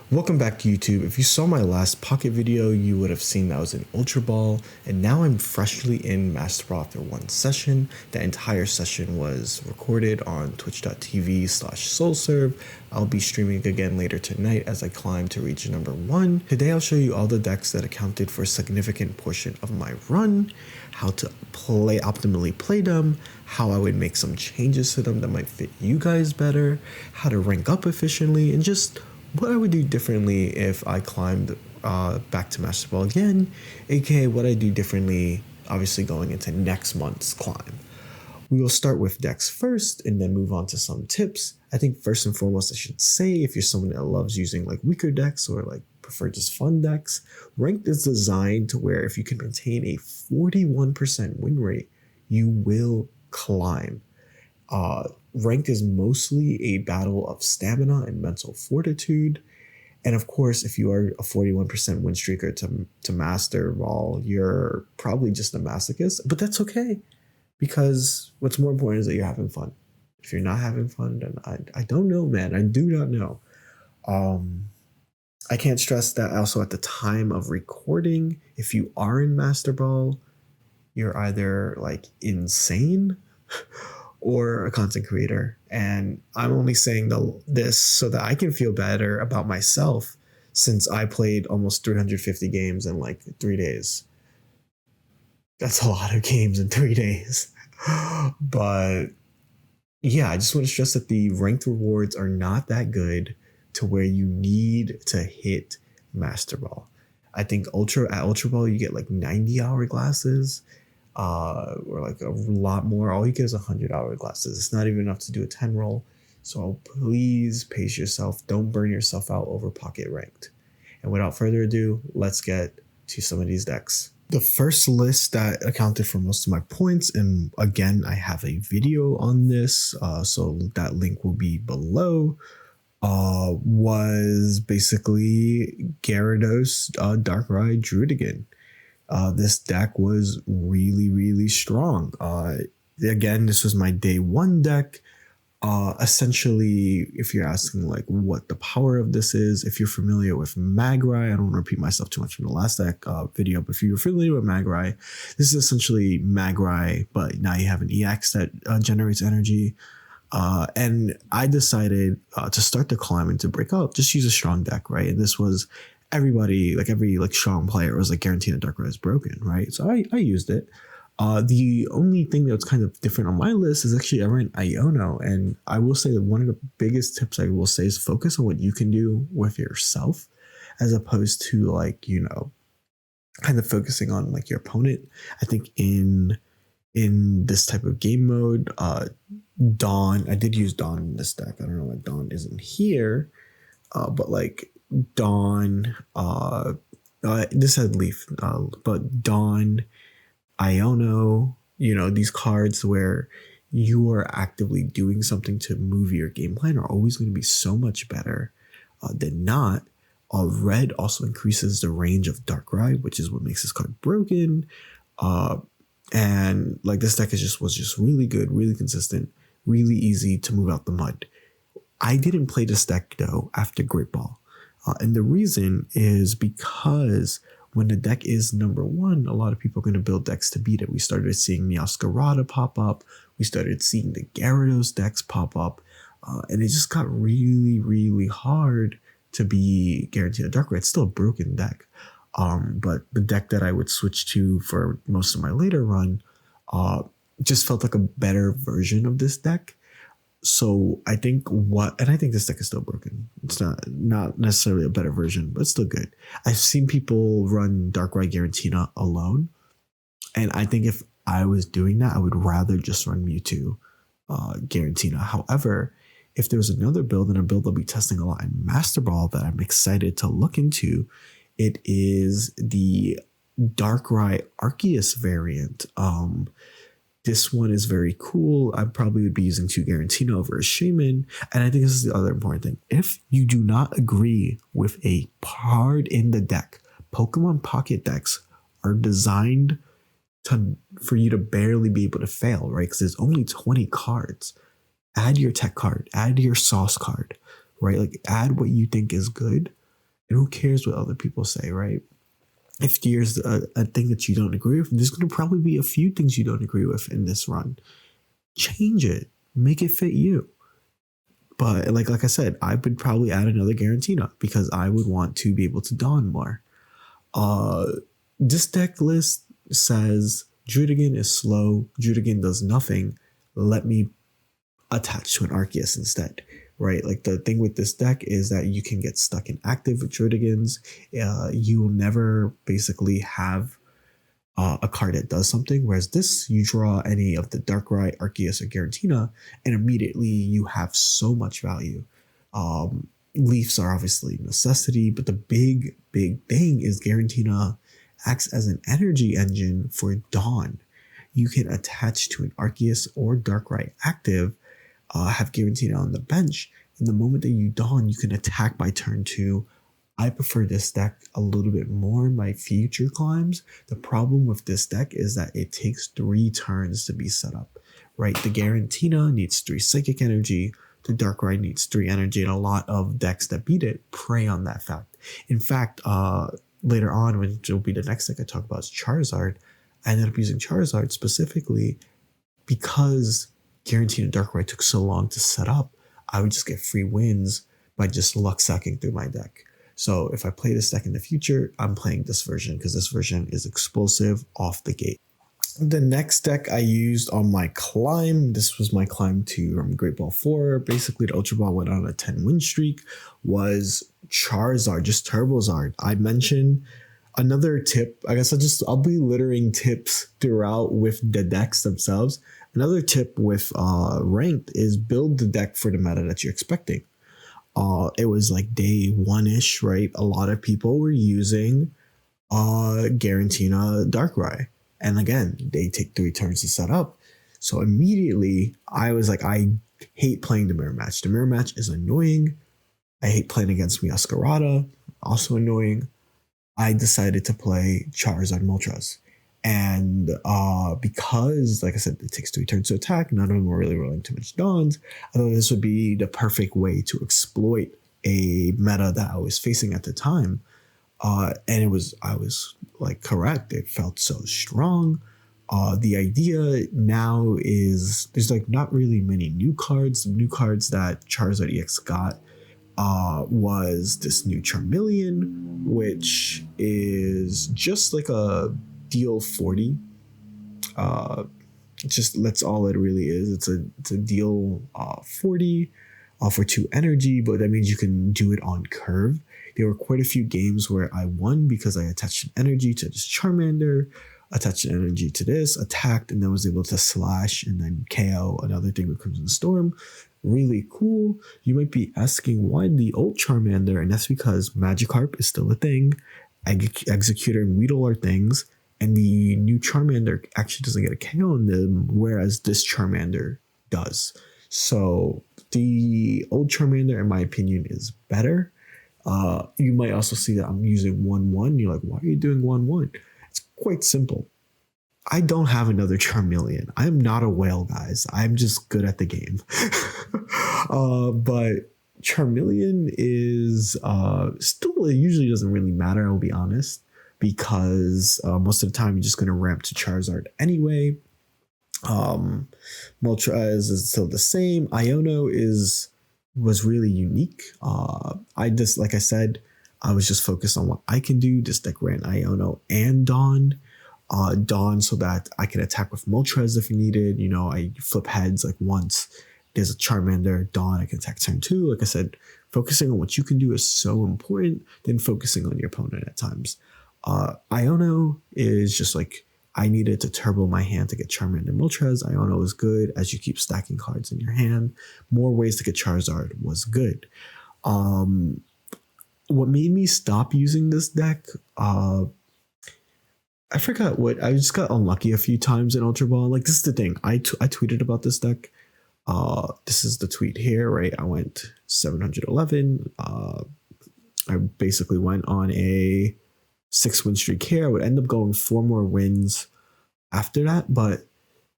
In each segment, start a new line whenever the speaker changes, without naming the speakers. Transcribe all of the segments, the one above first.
Welcome back to YouTube. If you saw my last Pocket video, you would have seen that I was in Ultra Ball, and now I'm freshly in Master Ball after one session. The entire session was recorded on twitch.tv/soulserve. I'll be streaming again later tonight as I climb to reach number 1. Today I'll show you all the decks that accounted for a significant portion of my run, how to optimally play them, how I would make some changes to them that might fit you guys better, how to rank up efficiently, and just what I would do differently if I climbed back to Master Ball again, aka what I do differently, obviously going into next month's climb. We will start with decks first and then move on to some tips. I think first and foremost, I should say, if you're someone that loves using like weaker decks or like prefer just fun decks, Ranked is designed to where if you can maintain a 41% win rate, you will climb. Ranked is mostly a battle of stamina and mental fortitude. And of course, if you are a 41% win streaker to Master Ball, you're probably just a masochist, but that's okay, because what's more important is that you're having fun. If you're not having fun, then I don't know, man. I do not know. I can't stress that also at the time of recording, if you are in Master Ball, you're either like insane or a content creator. And I'm only saying this so that I can feel better about myself, since I played almost 350 games in like 3 days. That's a lot of games in 3 days. But yeah, I just want to stress that the ranked rewards are not that good to where you need to hit Master Ball. I think at Ultra Ball, you get like 90 hourglasses. Or like a lot more. All you get is 100 hourglasses. It's not even enough to do a 10 roll. So please pace yourself. Don't burn yourself out over Pocket Ranked. And without further ado, let's get to some of these decks. The first list that accounted for most of my points, and again, I have a video on this, so that link will be below, was basically Gyarados, Darkrai, Jeudy. This deck was really strong. Again, this was my day 1 deck. Essentially, if you're asking like what the power of this is, if you're familiar with Magrai, I don't want to repeat myself too much from the last deck video, but if you're familiar with Magrai, this is essentially Magrai, but now you have an EX that generates energy. And I decided to start the climb and to break up, just use a strong deck, right? And this was everybody, like every like strong player was like guaranteed that Darkrai is broken, right? So I used it. The only thing that's kind of different on my list is actually I ran Iono, and I will say that one of the biggest tips I will say is focus on what you can do with yourself, as opposed to like, you know, kind of focusing on like your opponent. I think in this type of game mode, Dawn, I did use Dawn in this deck. I don't know why Dawn isn't here, but like Dawn, this had Leaf, but Dawn, Iono, you know, these cards where you are actively doing something to move your game plan are always going to be so much better than not. Red also increases the range of Darkrai, which is what makes this card broken. And like this deck was just really good, really consistent, really easy to move out the mud. I didn't play this deck though after Great Ball. And the reason is because when the deck is number 1, a lot of people are going to build decks to beat it. We started seeing Meowscarada pop up. We started seeing the Gyarados decks pop up. And it just got really hard to be guaranteed a Darkrai. It's still a broken deck. But the deck that I would switch to for most of my later run just felt like a better version of this deck. So I think this deck is still broken. It's not necessarily a better version, but it's still good. I've seen people run Darkrai Giratina alone, and I think if I was doing that, I would rather just run Mewtwo Giratina. However, if there's another build, and a build I'll be testing a lot in Master Ball that I'm excited to look into, it is the Darkrai Arceus variant. This one is very cool. I probably would be using 2 Giratina over a Shaman. And I think this is the other important thing. If you do not agree with a card in the deck, Pokemon Pocket decks are designed for you to barely be able to fail, right? Because there's only 20 cards. Add your tech card, add your sauce card, right? Like add what you think is good. And who cares what other people say, right? If there's a thing that you don't agree with, there's going to probably be a few things you don't agree with in this run. Change it, make it fit you. But like I said, I would probably add another Garantina because I would want to be able to Dawn more. This deck list says Jeudy is slow. Jeudy does nothing. Let me attach to an Arceus instead, right? Like the thing with this deck is that you can get stuck in active with Jeudigans. You will never basically have a card that does something. Whereas this, you draw any of the Darkrai, Arceus, or Giratina, and immediately you have so much value. Leafs are obviously necessity, but the big thing is Giratina acts as an energy engine for Dawn. You can attach to an Arceus or Darkrai active, have Giratina on the bench. In the moment that you Dawn, you can attack by turn 2. I prefer this deck a little bit more in my future climbs. The problem with this deck is that it takes 3 turns to be set up, right? The Giratina needs 3 Psychic Energy. The Darkrai needs 3 Energy, and a lot of decks that beat it prey on that fact. In fact, later on, when it'll be the next deck I talk about is Charizard, I ended up using Charizard specifically because Giratina and Darkrai took so long to set up. I would just get free wins by just luck sacking through my deck. So if I play this deck in the future, I'm playing this version because this version is explosive off the gate. The next deck I used on my climb, this was my climb to Great Ball 4. Basically, the Ultra Ball went on a 10 win streak, was Charizard, just Turbozard. I mentioned another tip. I guess I'll be littering tips throughout with the decks themselves. Another tip with ranked is build the deck for the meta that you're expecting. It was like day 1-ish, right? A lot of people were using Giratina Darkrai. And again, they take 3 turns to set up. So immediately I was like, I hate playing the mirror match. The mirror match is annoying. I hate playing against Miascarada, also annoying. I decided to play Charizard Moltres. And because, like I said, it takes 3 turns to attack, none of them were really rolling too much Dawns, I thought this would be the perfect way to exploit a meta that I was facing at the time. And I was like correct. It felt so strong. The idea now is there's like not really many new cards. The new cards that Charizard EX got was this new Charmeleon, which is just like a deal 40. That's all it really is. It's a deal 40 for 2 energy, but that means you can do it on curve. There were quite a few games where I won because I attached an energy to this Charmander, attached an energy to this, attacked, and then was able to slash and then KO another thing with Crimson Storm. Really cool. You might be asking why the old Charmander, and that's because Magikarp is still a thing, Executor and Weedle are things, and the new Charmander actually doesn't get a KO on them, whereas this Charmander does. So the old Charmander, in my opinion, is better. You might also see that I'm using 1-1. You're like, why are you doing 1-1? It's quite simple. I don't have another Charmeleon. I'm not a whale, guys. I'm just good at the game. But Charmeleon is still, it usually doesn't really matter, I'll be honest, because most of the time you're just going to ramp to Charizard anyway. Moltres is still the same. Iono was really unique. Like I said, I was just focused on what I can do. This deck ran Iono and Dawn. Dawn so that I can attack with Moltres if needed. You know, I flip heads like once. There's a Charmander, Dawn, I can attack turn 2. Like I said, focusing on what you can do is so important than focusing on your opponent at times. Iono is just like, I needed to turbo my hand to get Charmander and Moltres. Iono is good as you keep stacking cards in your hand. More ways to get Charizard was good. What made me stop using this deck, I forgot what, I just got unlucky a few times in Ultra Ball. Like, this is the thing. I tweeted about this deck. This is the tweet here, right? I went 711. I basically went on a 6-win streak here. I would end up going 4 more wins after that, but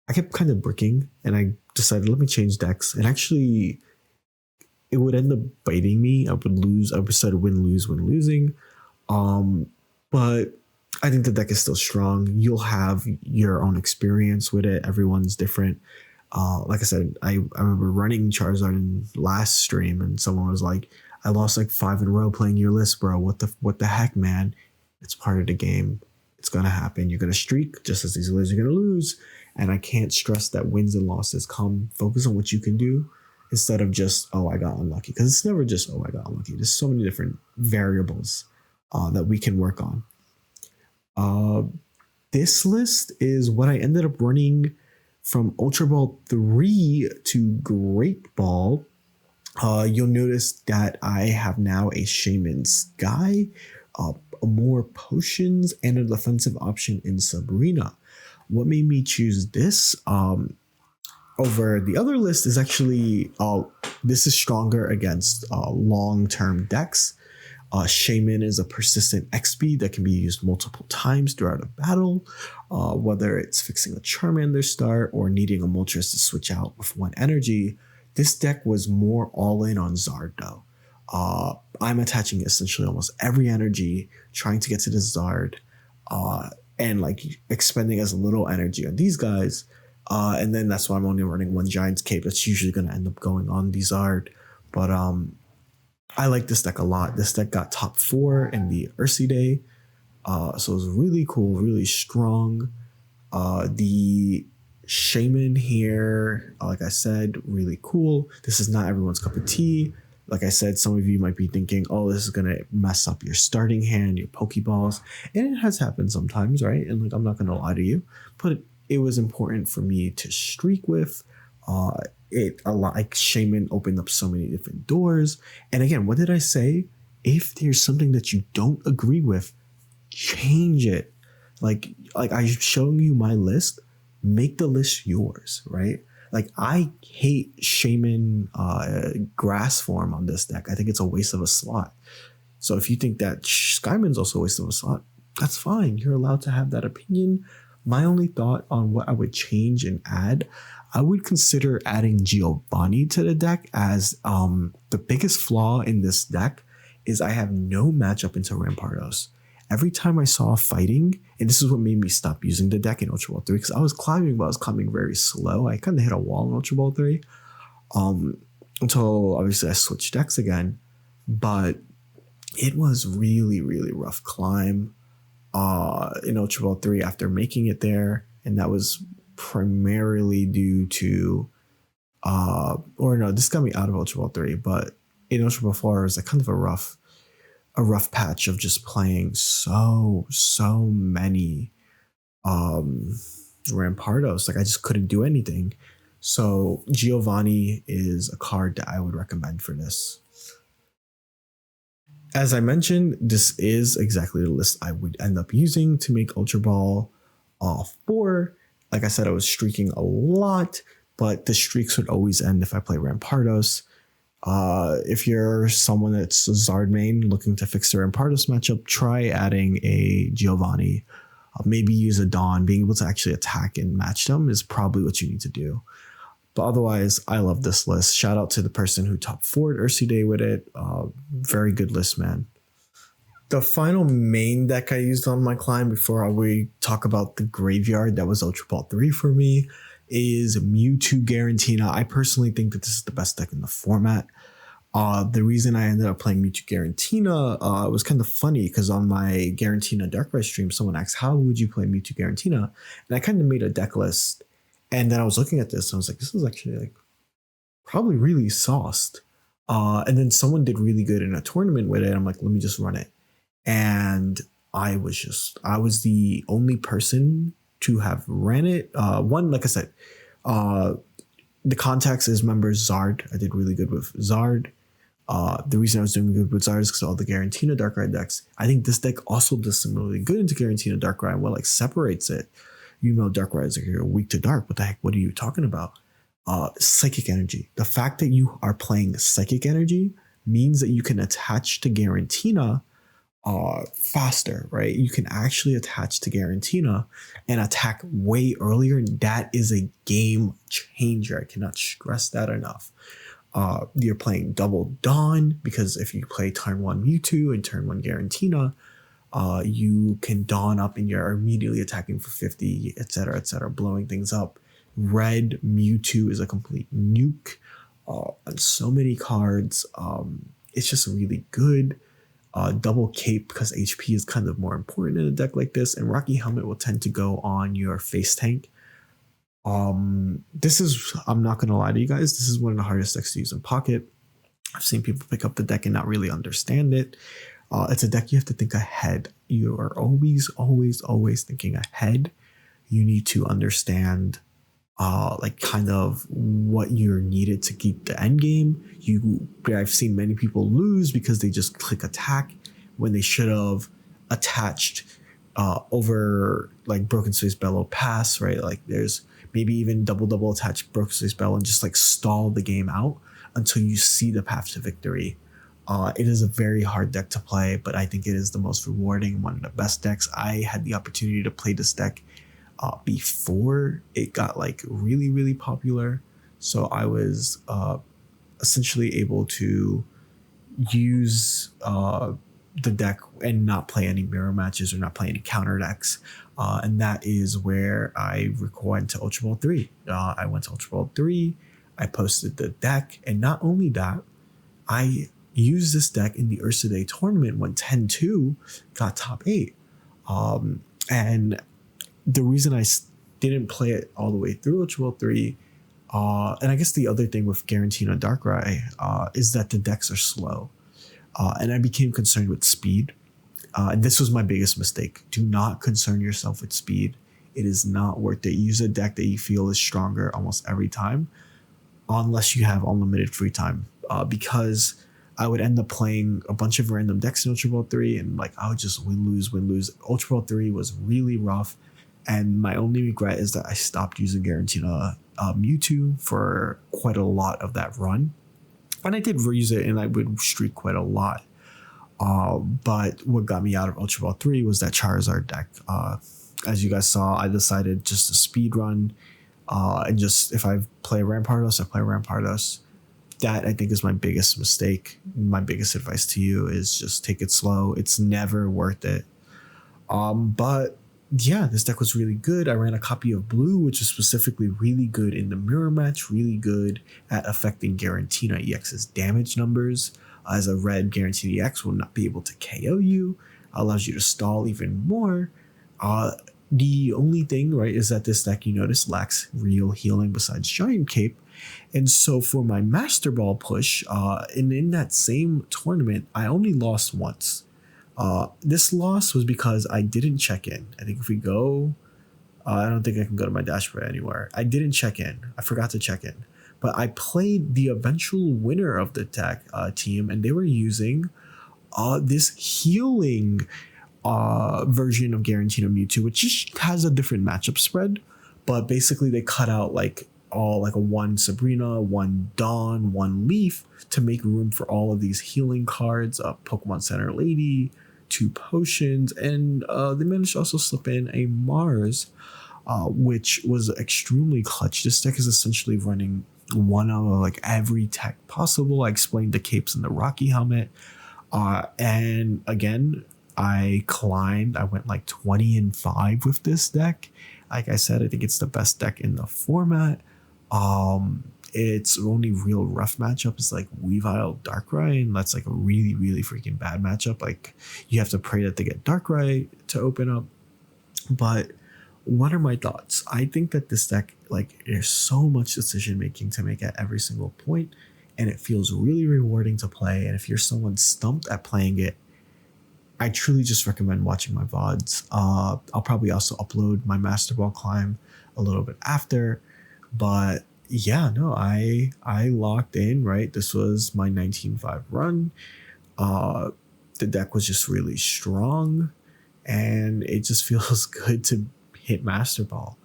I kept kind of bricking and I decided, let me change decks. And actually, it would end up biting me. I would lose. I would start win, lose, win, losing. But I think the deck is still strong. You'll have your own experience with it. Everyone's different. Like I said, I remember running Charizard in last stream, and someone was like, "I lost like 5 in a row playing your list, bro. What the heck, man? It's part of the game. It's gonna happen. You're gonna streak just as easily as you're gonna lose." And I can't stress that wins and losses come. Focus on what you can do instead of just, oh, I got unlucky. Because it's never just, oh, I got unlucky. There's so many different variables that we can work on. This list is what I ended up running from Ultra Ball 3 to Great Ball. You'll notice that I have now a Shaman Sky, more potions, and a defensive option in Sabrina. What made me choose this over the other list is actually this is stronger against long-term decks. Shaman is a persistent XP that can be used multiple times throughout a battle, whether it's fixing a Charmander start or needing a Moltres to switch out with one energy. This deck was more all in on Zard though. I'm attaching essentially almost every energy, trying to get to the Zard, and like expending as little energy on these guys. And then that's why I'm only running one Giant's Cape. That's usually going to end up going on the Zard. But I like this deck a lot. This deck got top 4 in the Ursi Day. So it was really cool, really strong. The Shaman here, like I said, really cool. This is not everyone's cup of tea. Like I said, some of you might be thinking, oh, this is going to mess up your starting hand, your Pokeballs. And it has happened sometimes, right? And like, I'm not going to lie to you, but it was important for me to streak with. Like Shaman opened up so many different doors. And again, what did I say? If there's something that you don't agree with, change it. Like I'm showing you my list, make the list yours, right? Like I hate Shaman grass form on this deck. I think it's a waste of a slot. So if you think that Skyman's also a waste of a slot, that's fine. You're allowed to have that opinion. My only thought on what I would change and add, I would consider adding Giovanni to the deck, as the biggest flaw in this deck is I have no matchup into Rampardos. Every time I saw fighting, and this is what made me stop using the deck in Ultra Ball 3, because I was climbing, but I was climbing very slow. I kind of hit a wall in Ultra Ball 3 until obviously I switched decks again. But it was really, really rough climb in Ultra Ball 3 after making it there. And that was primarily due to, this got me out of Ultra Ball 3, but in Ultra Ball 4, it was like kind of a rough patch of just playing so many Rampardos. Like I just couldn't do anything. So Giovanni is a card that I would recommend for this. As I mentioned, this is exactly the list I would end up using to make Ultra Ball 4. Like I said, I was streaking a lot, but the streaks would always end if I play Rampardos. If you're someone that's a Zard main looking to fix their Rampardos matchup, try adding a Giovanni. Maybe use a Dawn. Being able to actually attack and match them is probably what you need to do. But otherwise, I love this list. Shout out to the person who top 4'd Ursi Day with it. Very good list, man. The final main deck I used on my climb before we talk about the graveyard that was Ultra Ball 3 for me is Mewtwo Garantina. I personally think that this is the best deck in the format. The reason I ended up playing Mewtwo Garantina was kind of funny because on my Garantina Darkrai stream, someone asked, how would you play Mewtwo Garantina? And I kind of made a deck list. And then I was looking at this and I was like, this is actually like probably really sauced. And then someone did really good in a tournament with it. I'm like, let me just run it. And I was the only person to have ran it. One, like I said, the context is members Zard. I did really good with Zard. The reason I was doing good with Zard is because all the Garantina Darkrai decks. I think this deck also does some really good into Garantina Darkrai. And what like separates it, Darkrai is like, you're weak to dark. What the heck? What are you talking about? Psychic Energy. The fact that you are playing Psychic Energy means that you can attach to Garantina faster, right? You can actually attach to Garantina and attack way earlier. And that is a game changer. I cannot stress that enough. You're playing double Dawn, because if you play turn 1 Mewtwo and turn 1 Garantina, you can Dawn up and you're immediately attacking for 50, etc., blowing things up. Red Mewtwo is a complete nuke on so many cards. It's just really good. Double Cape, because HP is kind of more important in a deck like this, and Rocky Helmet will tend to go on your face tank. This is, I'm not gonna lie to you guys, this is one of the hardest decks to use in Pocket. I've seen people pick up the deck and not really understand it. It's a deck you have to think ahead. You are always thinking ahead. You need to understand like kind of what you're needed to keep the end game. I've seen many people lose because they just click attack when they should have attached over like Broken Space Bellow Pass, right? Like there's maybe even double attach Broken Space Bellow and just like stall the game out until you see the path to victory. It is a very hard deck to play, but I think it is the most rewarding, one of the best decks. I had the opportunity to play this deck before it got like really popular, so I was essentially able to use the deck and not play any mirror matches or not play any counter decks, and that is where I went to Ultra Ball 3. I went to Ultra Ball 3, I posted the deck, and not only that, I used this deck in the Ursa Day tournament when 10-2 got top 8. And the reason I didn't play it all the way through Ultra Ball 3, and I guess the other thing with Garantina Darkrai is that the decks are slow. And I became concerned with speed. And this was my biggest mistake. Do not concern yourself with speed. It is not worth it. Use a deck that you feel is stronger almost every time, unless you have unlimited free time. Because I would end up playing a bunch of random decks in Ultra Ball 3, and like I would just win, lose. Ultra Ball 3 was really rough, and my only regret is that I stopped using Garantina Mewtwo for quite a lot of that run. And I did reuse it, and I would streak quite a lot. But what got me out of Ultra Ball 3 was that Charizard deck. As you guys saw, I decided just to speed run, and just if I play Rampardos, I play Rampardos. That I think is my biggest mistake. My biggest advice to you is just take it slow. It's never worth it. But yeah, this deck was really good. I ran a copy of Blue, which is specifically really good in the mirror match, really good at affecting Garantina EX's damage numbers, as a red Garantina EX will not be able to KO you, allows you to stall even more. The only thing, right, is that this deck, you notice, lacks real healing besides Giant Cape. And so for my Master Ball push, and in that same tournament, I only lost once. This loss was because I didn't check in. I think if we go, I don't think I can go to my dashboard anywhere. I didn't check in. I forgot to check in. But I played the eventual winner of the deck team, and they were using this healing version of Garantina Mewtwo, which just has a different matchup spread. But basically they cut out like a 1 Sabrina, 1 Dawn, 1 Leaf to make room for all of these healing cards, Pokemon Center Lady, 2 potions, and they managed to also slip in a Mars, which was extremely clutch. This deck is essentially running one of like every tech possible. I explained the capes and the Rocky Helmet, and again, I went like 20-5 with this deck. Like I said, I think it's the best deck in the format. Its only real rough matchup is like Weavile Darkrai, and that's like a really freaking bad matchup. Like you have to pray that they get Darkrai to open up. But what are my thoughts? I think that this deck, like, there's so much decision making to make at every single point, and it feels really rewarding to play. And if you're someone stumped at playing it, I truly just recommend watching my VODs. I'll probably also upload my Master Ball climb a little bit after. But yeah, no, I locked in, right? This was my 19-5 run. The deck was just really strong, and it just feels good to hit Master Ball.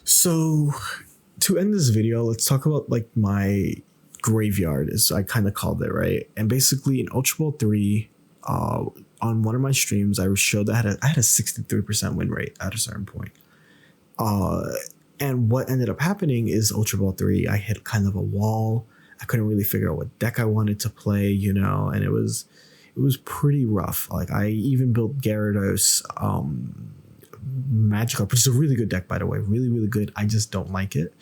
So to end this video, let's talk about like my graveyard, as I kind of called it, right? And basically in Ultra Ball 3, on one of my streams, I showed that I had a 63% win rate at a certain point. And what ended up happening is Ultra Ball 3, I hit kind of a wall. I couldn't really figure out what deck I wanted to play, and it was pretty rough. Like I even built Gyarados Magikarp, which is a really good deck, by the way. Really, really good. I just don't like it.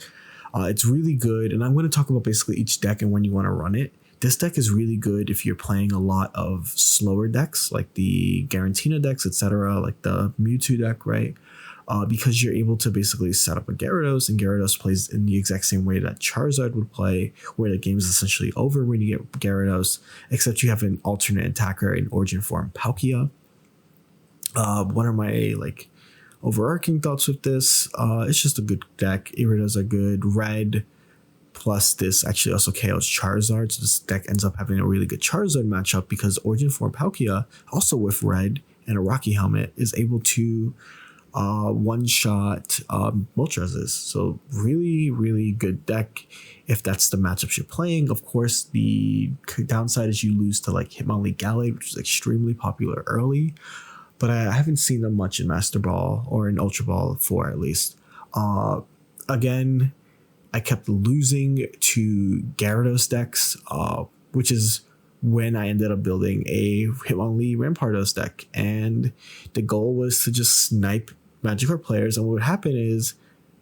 It's really good. And I'm going to talk about basically each deck and when you want to run it. This deck is really good if you're playing a lot of slower decks, like the Garantina decks, etc., like the Mewtwo deck, right? Because you're able to basically set up a Gyarados, and Gyarados plays in the exact same way that Charizard would play, where the game's essentially over when you get Gyarados, except you have an alternate attacker in Origin form Palkia. One of my overarching thoughts with this, it's just a good deck. Iridas are good. Red plus this actually also KOs Charizard, so this deck ends up having a really good Charizard matchup because Origin form Palkia, also with red and a Rocky helmet, is able to one-shot Moltres. So really, really good deck if that's the matchups you're playing. Of course, the downside is you lose to Hitmonlee Gallade, which is extremely popular early, but I haven't seen them much in Master Ball or in Ultra Ball 4 at least. Again, I kept losing to Gyarados decks, which is when I ended up building a Hitmonlee Rampardos deck, and the goal was to just snipe Magikarp players. And what would happen is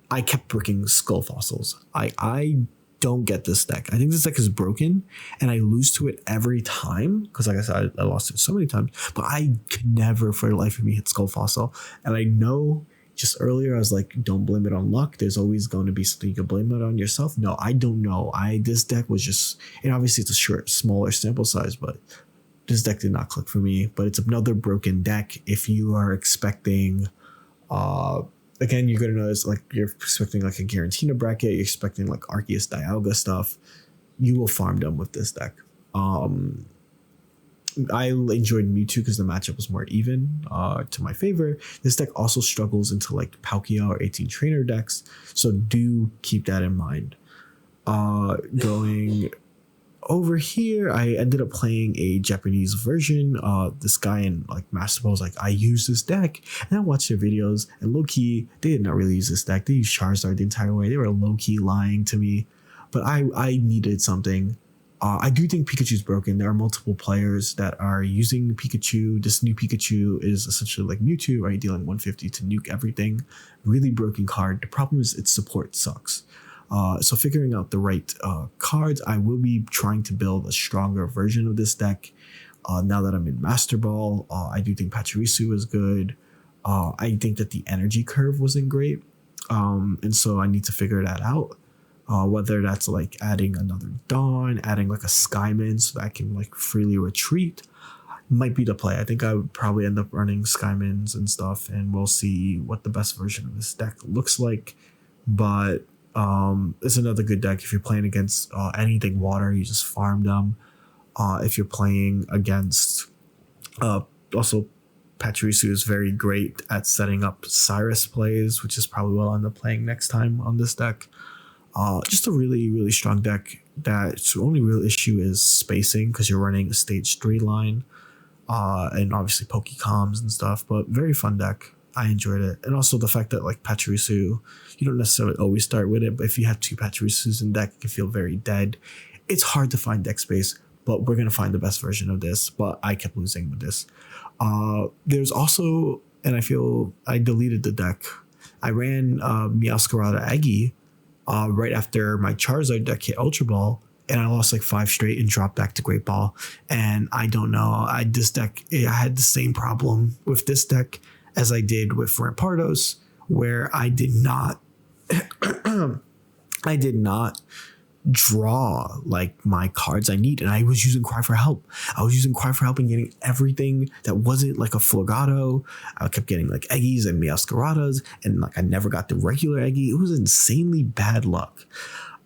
I kept bricking Skull Fossils. I don't get this deck. I think this deck is broken, and I lose to it every time because, like I said, I lost it so many times. But I could never, for the life of me, hit Skull Fossil. And I know just earlier I was like, don't blame it on luck. There's always going to be something you can blame it on yourself. No, I don't know. This deck was just, and obviously it's a smaller sample size, but this deck did not click for me. But it's another broken deck. If you are expecting, again, you're going to notice you're expecting a Garantina bracket, you're expecting Arceus Dialga stuff, you will farm them with this deck. I enjoyed Mewtwo because the matchup was more even to my favor. This deck also struggles into Palkia or 18 trainer decks, so do keep that in mind. Going over here, I ended up playing a Japanese version. This guy in Master Ball was like, I use this deck, and I watched their videos, and low-key, they did not really use this deck. They used Charizard the entire way. They were low-key lying to me, but I needed something. I do think Pikachu's broken. There are multiple players that are using Pikachu. This new Pikachu is essentially like Mewtwo, right? Dealing 150 to nuke everything. Really broken card. The problem is its support sucks. So figuring out the right cards, I will be trying to build a stronger version of this deck. Now that I'm in Master Ball, I do think Pachirisu is good. I think that the energy curve wasn't great. And so I need to figure that out. Whether that's adding another Dawn, adding a Skyman so that I can freely retreat, might be the play. I think I would probably end up running Skymans and stuff, and we'll see what the best version of this deck looks like. But it's another good deck if you're playing against anything water. You just farm them. If you're playing against also Pachirisu is very great at setting up Cyrus plays, which is probably what I'll end up playing next time on this deck. Just a really, really strong deck. That's the only real issue is spacing because you're running a stage 3 line and obviously Pokecoms and stuff, but very fun deck. I enjoyed it. And also the fact that Pachirisu, you don't necessarily always start with it, but if you have 2 Pachirisus in deck, it can feel very dead. It's hard to find deck space, but we're going to find the best version of this, but I kept losing with this. There's also, and I feel I deleted the deck. I ran Meowscarada Aggie right after my Charizard deck hit Ultra Ball, and I lost 5 straight and dropped back to Great Ball. And I don't know, I had the same problem with this deck as I did with Rampardos, where I did not draw my cards I need, and I was using Cry for Help. I was using Cry for Help and getting everything that wasn't a Florgato. I kept getting Eggies and Meowscaradas, and I never got the regular Eggie. It was insanely bad luck.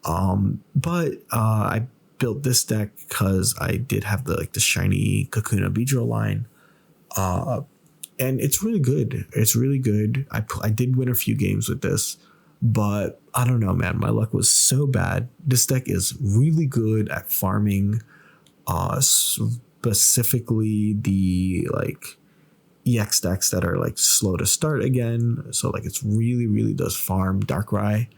But I built this deck because I did have the shiny Kakuna Beedrill line. And it's really good. It's really good. I did win a few games with this, but I don't know, man. My luck was so bad. This deck is really good at farming, specifically the EX decks that are like slow to start again. So like it's really does farm Darkrai.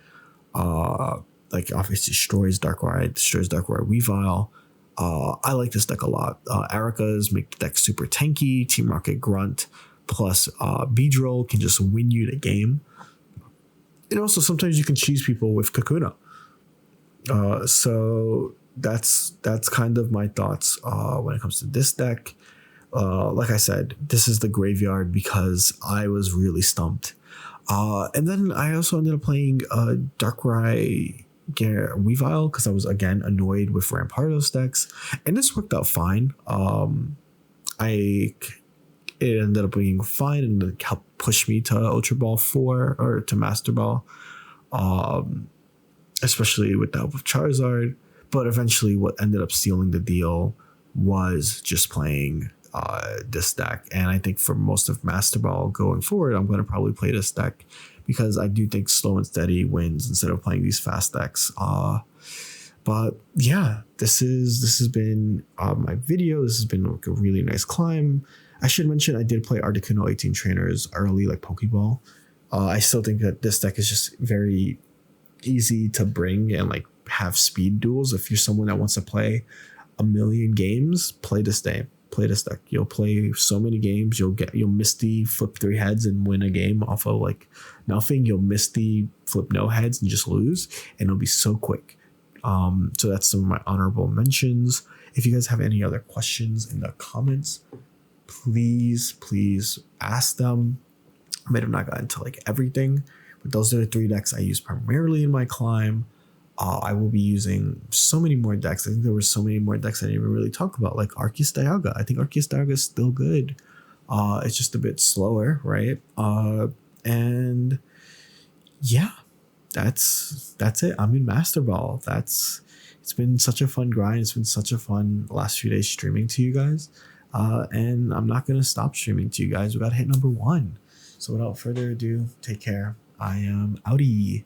Like obviously destroys Darkrai Weavile. I like this deck a lot. Erica's make the deck super tanky. Team Rocket Grunt plus Beedrill can just win you the game. And also sometimes you can cheese people with Kakuna. So that's kind of my thoughts when it comes to this deck. Like I said, this is the graveyard because I was really stumped. And then I also ended up playing Darkrai Weavile because I was again annoyed with Rampardos decks, and this worked out fine. It ended up being fine and it helped push me to Ultra Ball 4 or to Master Ball, especially with the help of Charizard. But eventually, what ended up sealing the deal was just playing this deck. And I think for most of Master Ball going forward, I'm going to probably play this deck because I do think slow and steady wins instead of playing these fast decks. But yeah, this has been my video. This has been like a really nice climb. I should mention I did play Articuno 18 Trainers early, like Pokeball. I still think that this deck is just very easy to bring and like have speed duels. If you're someone that wants to play a million games, play this deck. You'll play so many games. You'll Misty flip 3 heads and win a game off of like nothing. You'll Misty flip no heads and just lose, and it'll be so quick. So that's some of my honorable mentions. If you guys have any other questions in the comments, please ask them. I might have not gotten to like everything, but those are the 3 decks I use primarily in my climb. I will be using so many more decks. I think there were so many more decks I didn't even really talk about, like Arceus Dialga. I think Arceus Dialga is still good. It's just a bit slower, right? And yeah, that's it. I'm in Master Ball. It's been such a fun grind. It's been such a fun last few days streaming to you guys. And I'm not gonna stop streaming to you guys. We got to hit number 1. So without further ado, take care. I am outie.